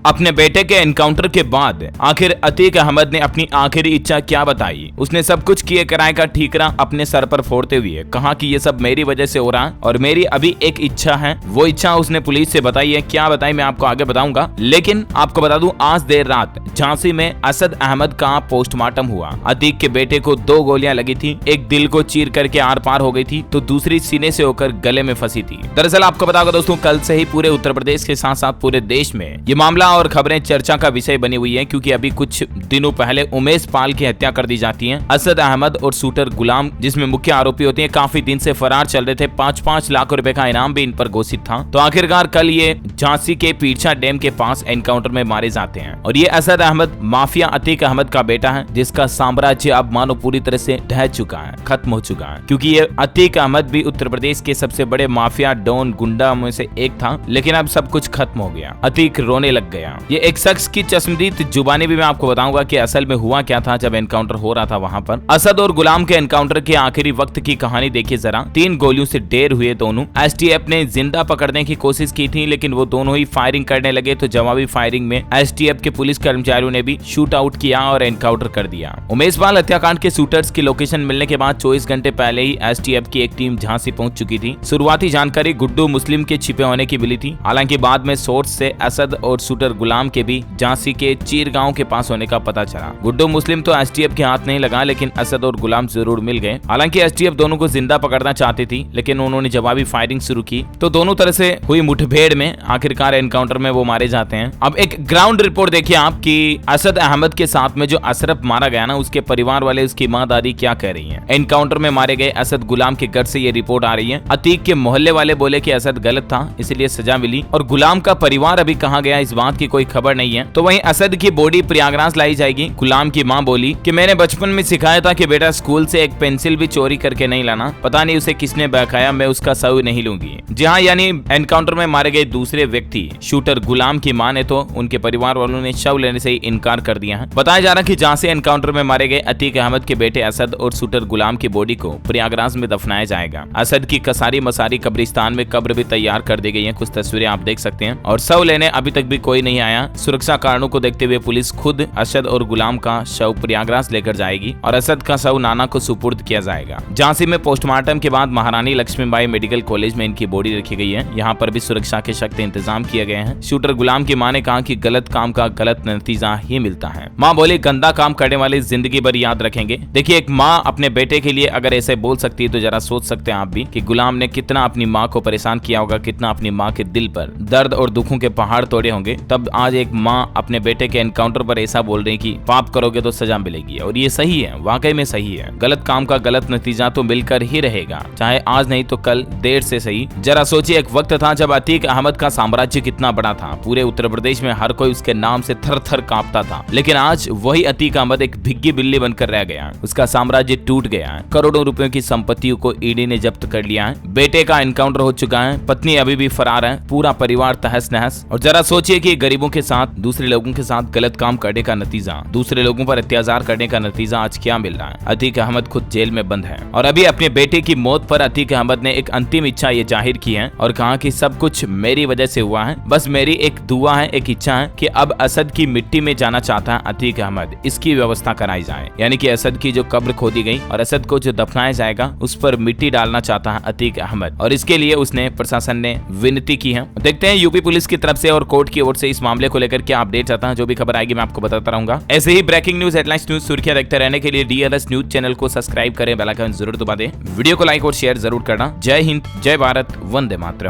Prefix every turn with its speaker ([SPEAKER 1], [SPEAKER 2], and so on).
[SPEAKER 1] अपने बेटे के एनकाउंटर के बाद आखिर अतीक अहमद ने अपनी आखिरी इच्छा क्या बताई। उसने सब कुछ किए कराए का ठीकरा अपने सर पर फोड़ते हुए कहा कि ये सब मेरी वजह से हो रहा है और मेरी अभी एक इच्छा है, वो इच्छा उसने पुलिस से बताई है। क्या बताई मैं आपको आगे बताऊंगा, लेकिन आपको बता दूं आज देर रात झांसी में असद अहमद का पोस्टमार्टम हुआ। अतीक के बेटे को 2 गोलियां लगी थी, एक दिल को चीर करके आर पार हो गई थी तो दूसरी सीने से होकर गले में फंसी थी। दरअसल आपको बताऊंगा दोस्तों, कल से ही पूरे उत्तर प्रदेश के साथ साथ पूरे देश में ये मामला और खबरें चर्चा का विषय बनी हुई है, क्योंकि अभी कुछ दिनों पहले उमेश पाल की हत्या कर दी जाती है। असद अहमद और शूटर गुलाम जिसमें मुख्य आरोपी होते हैं काफी दिन से फरार चल रहे थे, 5-5 लाख रुपए का इनाम भी इन पर घोषित था। तो आखिरकार कल ये झांसी के पीरछा डैम के पास एनकाउंटर में मारे जाते हैं और ये असद अहमद माफिया अतीक अहमद का बेटा है, जिसका साम्राज्य अब मानो पूरी तरह से ढह चुका है, खत्म हो चुका है। क्योंकि ये अतीक अहमद भी उत्तर प्रदेश के सबसे बड़े माफिया डॉन गुंडा में से एक था, लेकिन अब सब कुछ खत्म हो गया। अतीक रोने लग गया। ये एक शख्स की चश्मदीद जुबानी भी मैं आपको बताऊंगा कि असल में हुआ क्या था जब एनकाउंटर हो रहा था वहां पर। असद और गुलाम के एनकाउंटर के आखिरी वक्त की कहानी देखिए जरा। 3 गोलियों से ढेर हुए दोनों। एसटीएफ ने जिंदा पकड़ने की कोशिश की थी, लेकिन वो दोनों ही फायरिंग करने लगे तो जवाबी फायरिंग में एसटीएफ के पुलिस कर्मचारियों ने भी शूट आउट किया और एनकाउंटर कर दिया। उमेश पाल हत्याकांड के शूटर्स की लोकेशन मिलने के बाद 24 घंटे पहले ही एसटीएफ की एक टीम झांसी पहुंच चुकी थी। शुरुआती जानकारी गुड्डू मुस्लिम के छिपे होने की मिली थी, हालांकि बाद में सोर्स से असद और शूटर गुलाम के भी झांसी के चीर गांव के पास होने का पता चला। गुड्डू मुस्लिम तो एसटीएफ के हाथ नहीं लगा, लेकिन असद और गुलाम जरूर मिल गए। हालांकि एसटीएफ दोनों को जिंदा पकड़ना चाहती थी, लेकिन उन्होंने जवाबी फायरिंग शुरू की तो दोनों तरह से हुई मुठभेड़ में आखिरकार एनकाउंटर में वो मारे जाते हैं। अब एक ग्राउंड रिपोर्ट देखिए आप कि असद अहमद के साथ में जो अशरफ मारा गया ना, उसके परिवार वाले, उसकी मां दादी क्या कह रही हैं। एनकाउंटर में मारे गए असद गुलाम के घर से ये रिपोर्ट आ रही है। अतीक के मोहल्ले वाले बोले कि असद गलत था इसलिए सजा मिली, और गुलाम का परिवार अभी कहाँ गया इस बात की कोई खबर नहीं है। तो वहीं असद की बॉडी प्रयागराज लाई जाएगी। गुलाम की मां बोली कि मैंने बचपन में सिखाया था कि बेटा स्कूल से एक पेंसिल भी चोरी करके नहीं लाना, पता नहीं उसे किसने बहकाया, मैं उसका सऊ नहीं लूंगी। जी हाँ, यानी एनकाउंटर में मारे गए दूसरे व्यक्ति शूटर गुलाम की मां ने तो उनके परिवार वालों ने शव लेने से ही इनकार कर दिया है। बताया जा रहा कि जहां से एनकाउंटर में मारे गए अतीक अहमद के बेटे असद और शूटर गुलाम की बॉडी को प्रयागराज में दफनाया जाएगा। असद की कसारी मसारी कब्रिस्तान में कब्र भी तैयार कर दी गई है, कुछ तस्वीरें आप देख सकते हैं। और शव लेने अभी तक भी कोई नहीं आया। सुरक्षा कारणों को देखते हुए पुलिस खुद असद और गुलाम का शव प्रयागराज लेकर जाएगी और असद का शव नाना को सुपुर्द किया जाएगा। झांसी में पोस्टमार्टम के बाद महारानी लक्ष्मीबाई मेडिकल कॉलेज में इनकी बॉडी रखी गई है। यहाँ पर भी सुरक्षा के सख्त इंतजाम किए गए हैं। शूटर गुलाम की मां ने कहा कि गलत काम का गलत नतीजा ही मिलता है। मां बोली गंदा काम करने वाले जिंदगी भर याद रखेंगे। देखिए, एक मां अपने बेटे के लिए अगर ऐसे बोल सकती है तो जरा सोच सकते हैं आप भी कि गुलाम ने कितना अपनी मां को परेशान किया होगा, कितना अपनी मां के दिल पर दर्द और दुखों के पहाड़ तोड़े होंगे। तब आज एक मां अपने बेटे के एनकाउंटर पर ऐसा बोल रही कि पाप करोगे तो सजा मिलेगी, और ये सही है, वाकई में सही है। गलत काम का गलत नतीजा तो मिलकर ही रहेगा, चाहे आज नहीं तो कल, देर से सही। जरा सोचिए, एक वक्त था जब अतीक अहमद का साम्राज्य कितना बड़ा था। पूरे उत्तर प्रदेश में हर कोई उसके नाम से थर थर कांपता था, लेकिन आज वही अतीक अहमद एक भिग्गी बिल्ली बनकर रह गया। उसका साम्राज्य टूट गया है। करोड़ों रुपयों की संपत्तियों को ईडी ने जब्त कर लिया है। बेटे का एनकाउंटर हो चुका है, पत्नी अभी भी फरार है, पूरा परिवार तहस नहस। और जरा सोचिए कि गरीबों के साथ, दूसरे लोगों के साथ गलत काम करने का नतीजा, दूसरे लोगों पर अत्याचार करने का नतीजा आज क्या मिल रहा है। अतीक अहमद खुद जेल में बंद है और अभी अपने बेटे की मौत पर अतीक अहमद ने एक अंतिम इच्छा ये जाहिर की है और कहा कि सब कुछ मेरी वजह से हुआ है, बस मेरी एक दुआ है, एक इच्छा है कि अब असद की मिट्टी में जाना चाहता है अतीक अहमद, इसकी व्यवस्था कराई जाए। यानी कि असद की जो कब्र खोदी गई और असद को जो दफनाया जाएगा उस पर मिट्टी डालना चाहता है अतीक अहमद, और इसके लिए उसने प्रशासन ने विनती की है। देखते हैं यूपी पुलिस की तरफ से और कोर्ट की ओर से इस मामले को लेकर क्या अपडेट आता है। जो भी खबर आएगी मैं आपको बताता रहूंगा। ऐसे ही ब्रेकिंग न्यूज, हेडलाइंस न्यूज, सुर्खियां देखते रहने के लिए डीएलएस न्यूज चैनल को सब्सक्राइब करें, बेल आइकन जरूर दबा दें, वीडियो को लाइक और शेयर जरूर करना। जय हिंद, जय भारत, वंदे मातरम।